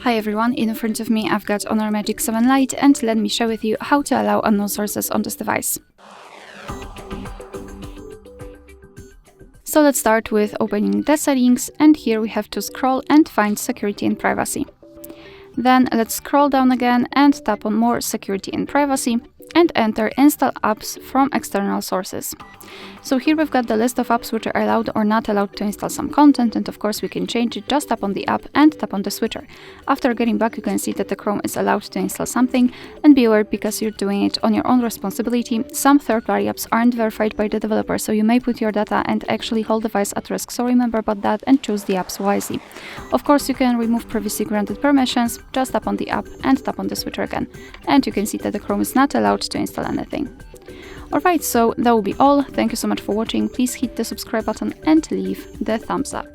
Hi everyone, in front of me I've got on our Magic7 Lite, and let me share with you how to allow unknown sources on this device. So let's start with opening the settings, and here we have to scroll and find security and privacy. Then let's scroll down again and tap on more security and privacy and enter install apps from external sources. So here we've got the list of apps which are allowed or not allowed to install some content, and of course we can change it. Just tap on the app and tap on the switcher. After getting back, you can see that the Chrome is allowed to install something, and be aware, because you're doing it on your own responsibility, some third-party apps aren't verified by the developer, so you may put your data and actually whole device at risk. So remember about that and choose the apps wisely. Of course, you can remove previously granted permissions. Just tap on the app and tap on the switcher again, and you can see that the Chrome is not allowed to install anything. Alright, so that will be all. Thank you so much for watching. Please hit the subscribe button and leave the thumbs up.